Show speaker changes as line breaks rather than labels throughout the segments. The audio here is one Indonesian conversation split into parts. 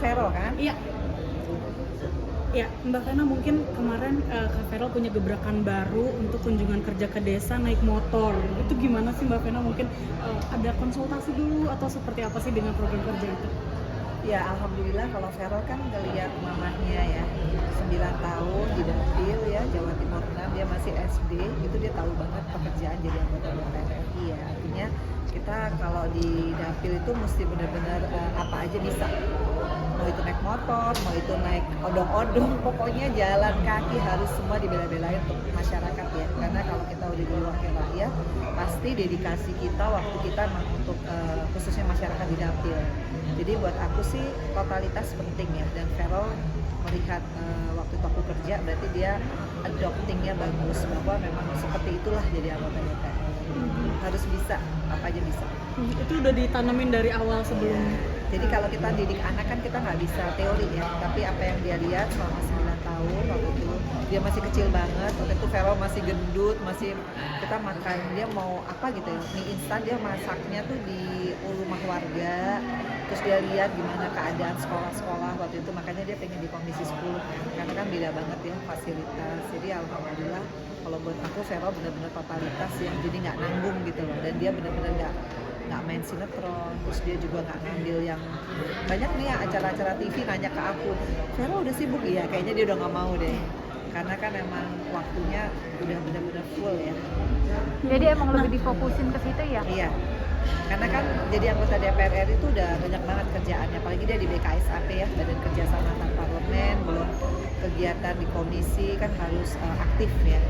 Vero kan?
Iya. Ya, Mbak Vena mungkin kemarin Kak Vero punya gebrakan baru untuk kunjungan kerja ke desa naik motor. Itu gimana sih Mbak Vena? Mungkin ada konsultasi dulu atau seperti apa sih dengan program kerja itu?
Ya alhamdulillah kalau Vero kan ngeliat mamahnya ya 9 tahun di Dapil ya Jawa Timur 6, dia masih SD, itu dia tahu banget pekerjaan jadi anggota DPR RI ya. Artinya kita kalau di Dapil itu mesti benar-benar apa aja bisa. Mau itu naik motor, mau itu naik odong-odong, pokoknya jalan kaki harus semua dibela-belain untuk masyarakat ya. Karena kalau kita udah jadi wakil rakyat, pasti dedikasi kita, waktu kita memang untuk khususnya masyarakat di Dapil. Jadi buat aku sih totalitas penting ya, dan Vero melihat waktu itu aku kerja berarti dia adoptingnya bagus, bahwa memang seperti itulah jadi anggota DPR. Harus bisa, apa aja bisa.
Itu udah ditanamin dari awal sebelum.
Jadi kalau kita didik anak kan kita nggak bisa teori ya, tapi apa yang dia lihat selama 9 tahun waktu itu dia masih kecil banget, waktu itu Vero masih gendut, masih kita makan dia mau apa gitu ya, mie instan dia masaknya tuh di rumah warga, terus dia lihat gimana keadaan sekolah-sekolah waktu itu, makanya dia pengen di Komisi 10 karena kan beda banget ya fasilitas. Jadi alhamdulillah kalau buat aku Vero benar-benar totalitas ya, jadi nggak nanggung gitu loh, dan dia benar-benar nggak main sinetron, terus dia juga nggak ngambil yang banyak nih ya acara-acara TV nanya ke aku, Vero udah sibuk ya, kayaknya dia udah nggak mau deh, karena kan emang waktunya udah benar-benar full ya.
Jadi emang lebih difokusin ke situ ya?
Iya, karena kan jadi anggota DPR RI itu udah banyak banget kerjaannya, apalagi dia di BKSAP ya, Badan Kerjasama Antar Parlemen, belum kegiatan di komisi kan harus aktif ya.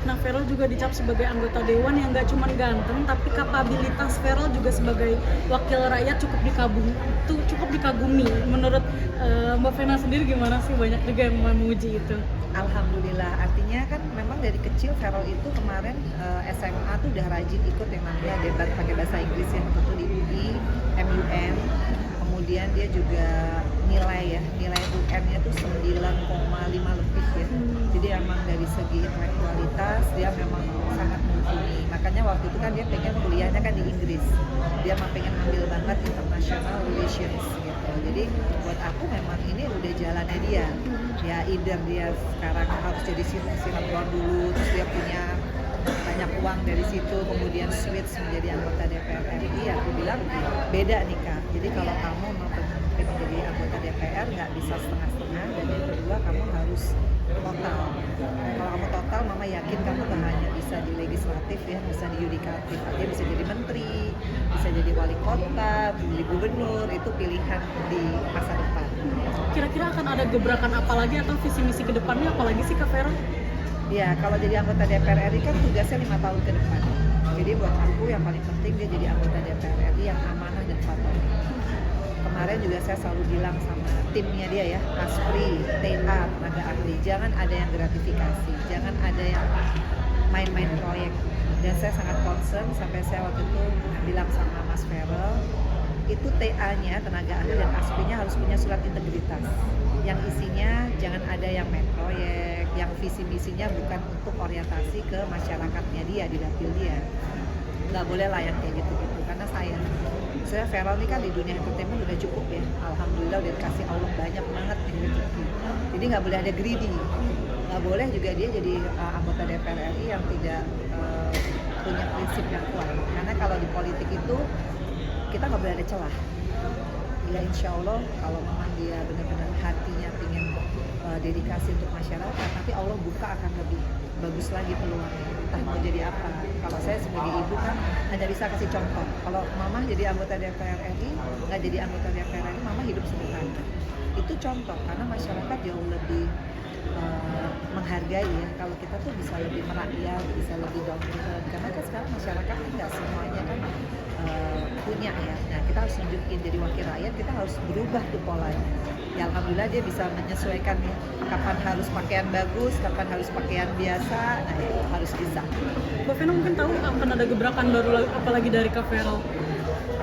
Nah, Vero juga dicap sebagai anggota dewan yang nggak cuma ganteng, tapi kapabilitas Vero juga sebagai wakil rakyat cukup dikagumi. Menurut Mbak Vena sendiri gimana sih? Banyak juga yang memuji itu.
Alhamdulillah, artinya kan memang dari kecil Vero itu kemarin SMA tuh udah rajin ikut yang namanya debat pakai bahasa Inggris ya, tentu di UI, MUN. Kemudian dia juga nilai UN-nya tuh 9,5 lebih ya. Jadi emang dari segi intelektualitas dia memang sangat mumpuni. Makanya waktu itu kan dia pengen kuliahnya kan di Inggris. Dia mah pengen ambil banget international relations gitu. Jadi buat aku memang ini udah jalannya dia. Ya either dia sekarang harus jadi sinetron dulu, terus dia punya banyak uang dari situ, kemudian switch menjadi anggota DPR RI. Aku bilang beda nih Kak. Jadi kalau kamu mau menjadi anggota DPR nggak bisa setengah-setengah, dan yang kedua kamu harus total. Kalau kamu total, Mama yakin kamu gak hanya bisa di legislatif ya, bisa di yudikatif, dia bisa jadi menteri, bisa jadi wali kota, jadi gubernur, itu pilihan di masa depan.
Kira-kira akan ada gebrakan apa lagi atau visi misi ke depannya apa lagi sih Kak Vero?
Ya, kalau jadi anggota DPR RI kan tugasnya 5 tahun ke depan. Jadi buat aku yang paling penting dia jadi anggota DPR RI yang amanah dan patuh. Kemarin juga saya selalu bilang sama timnya dia ya, Aspri, TA, tenaga ahli, jangan ada yang gratifikasi, jangan ada yang main-main proyek. Dan saya sangat concern, sampai saya waktu itu bilang sama Mas Vero, itu TA-nya, tenaga ahli dan Aspri-nya harus punya surat integritas. Yang isinya jangan ada yang main proyek, yang visi misinya bukan untuk orientasi ke masyarakatnya dia, di dapil dia. Nggak boleh lah yang kayak gitu-gitu, karena saya Vero ini kan di dunia entertainment udah cukup ya, alhamdulillah udah dikasih Allah banyak banget nih rezeki. Jadi nggak boleh ada greedy, nggak boleh juga dia jadi anggota DPR RI yang tidak punya prinsip yang kuat. Karena kalau di politik itu kita nggak boleh ada celah. Ya insya Allah kalau memang dia benar-benar hatinya ingin dedikasi untuk masyarakat, nanti Allah buka akan lebih bagus lagi peluangnya, entah mau jadi apa. Kalau saya sebagai ibu kan hanya bisa kasih contoh. Kalau Mama jadi anggota DPR RI, nggak jadi anggota DPR RI, Mama hidup sederhana. Itu contoh, karena masyarakat jauh lebih menghargai ya. Kalau kita tuh bisa lebih merakyat, bisa lebih down to earth. Karena kan sekarang masyarakat kan nggak semuanya kan punya ya. Nah kita harus nunjukin jadi wakil rakyat, kita harus berubah tuh polanya. Ya alhamdulillah dia bisa menyesuaikan ya, kapan harus pakaian bagus, kapan harus pakaian biasa, nah itu harus bisa.
Mbak Vena mungkin tahu akan ada gebrakan baru apalagi dari Kak Vero?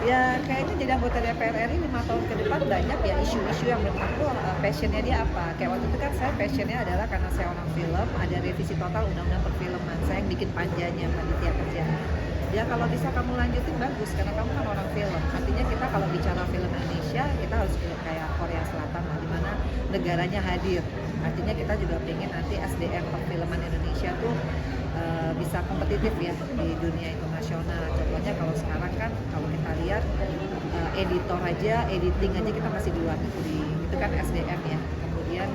Ya kayaknya jadi anggota DPR RI 5 tahun ke depan banyak ya isu-isu yang menurut aku passionnya dia apa. Kayak waktu itu kan saya passionnya adalah karena saya orang film, ada revisi total undang-undang perfilman, saya yang bikin panjanya panitia kerja. Ya kalau bisa kamu lanjutin bagus karena kamu kan orang film. Artinya kita kalau bicara film Indonesia kita harus kayak Korea Selatan lah, di mana negaranya hadir. Artinya kita juga pengen nanti SDM perfilman Indonesia tuh bisa kompetitif ya di dunia internasional. Contohnya kalau sekarang kan kalau kita lihat editor aja, editing aja kita masih di luar negeri. Itu kan SDM ya. Kemudian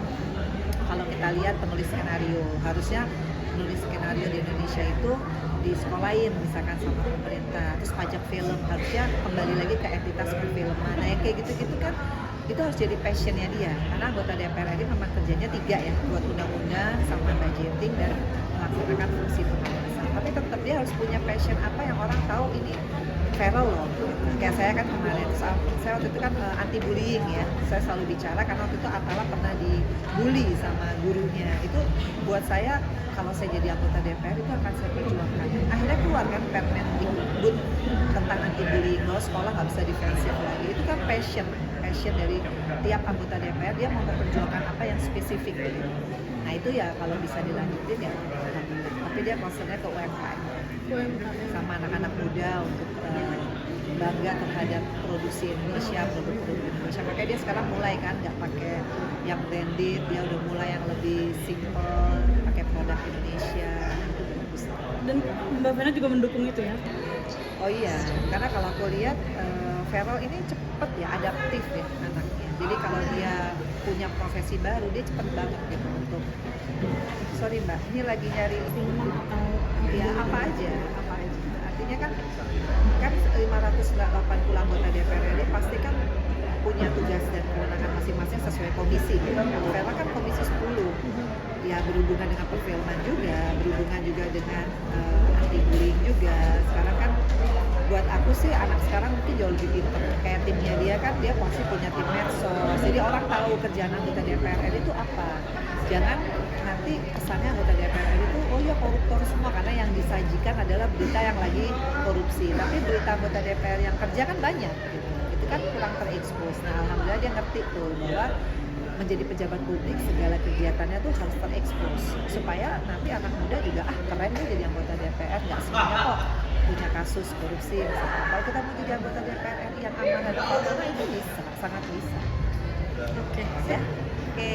kalau kita lihat penulis skenario, harusnya penulis skenario di Indonesia itu disekolahin misalkan sama pemerintah. Terus pajak film harusnya kembali lagi ke entitas perfilman. Nah yang kayak gitu-gitu kan itu harus jadi passionnya dia, karena anggota DPR RI memang kerjanya 3 ya, buat undang-undang sama budgeting dan melaksanakan fungsi pengawasan. Tapi tetap dia harus punya passion apa yang orang tahu ini Feral loh. Kayak saya kan kemarin, saya waktu itu kan anti bullying ya. Saya selalu bicara karena waktu itu Atala pernah dibully sama gurunya. Itu buat saya kalau saya jadi anggota DPR itu akan saya perjuangkan. Akhirnya keluar kan Permendikbud tentang anti bullying, bahwa sekolah nggak bisa defensif lagi. Itu kan passion dari tiap anggota DPR, dia mau memperjuangkan apa yang spesifik gitu. Nah itu ya kalau bisa dilanjutin ya alhamdulillah. Tapi dia concernnya ke UMKM sama anak-anak muda untuk bangga terhadap produksi Indonesia, produk-produk Indonesia. Makanya dia sekarang mulai kan nggak pakai yang branded, dia udah mulai yang lebih simple, pakai produk Indonesia. Itu bagus.
Dan Mbak Vena juga mendukung itu ya?
Oh iya, karena kalau aku lihat Feral ini cepet ya, adaptif ya anaknya. Jadi kalau dia punya profesi baru, dia cepet banget gitu untuk. Sorry Mbak, ini lagi nyari
Film atau
ya apa aja. Artinya kan 580 anggota DPR RI pasti kan punya tugas dan kewenangan masing-masing sesuai komisi. Feral kan komisi 10. Ya berhubungan dengan perfilman juga, berhubungan juga dengan anti bullying juga. Sekarang kan buat aku sih anak sekarang mungkin jauh lebih pintar. Kayak timnya dia kan, dia pasti punya tim medsos. Jadi orang tahu kerjaan anggota DPR RI itu apa. Jangan nanti kesannya anggota DPR RI itu oh ya koruptor semua, karena yang disajikan adalah berita yang lagi korupsi. Tapi berita anggota DPR yang kerja kan banyak gitu. Itu kan kurang terekspos. Nah alhamdulillah dia ngerti tuh bahwa menjadi pejabat publik segala kegiatannya tuh harus terekspos supaya nanti anak muda juga keren deh jadi anggota DPR, nggak semuanya kok punya kasus korupsi misalnya. Kalau kita mau jadi anggota DPR RI yang amanah dan itu bisa, sangat bisa.
Oke.
Ya, oke.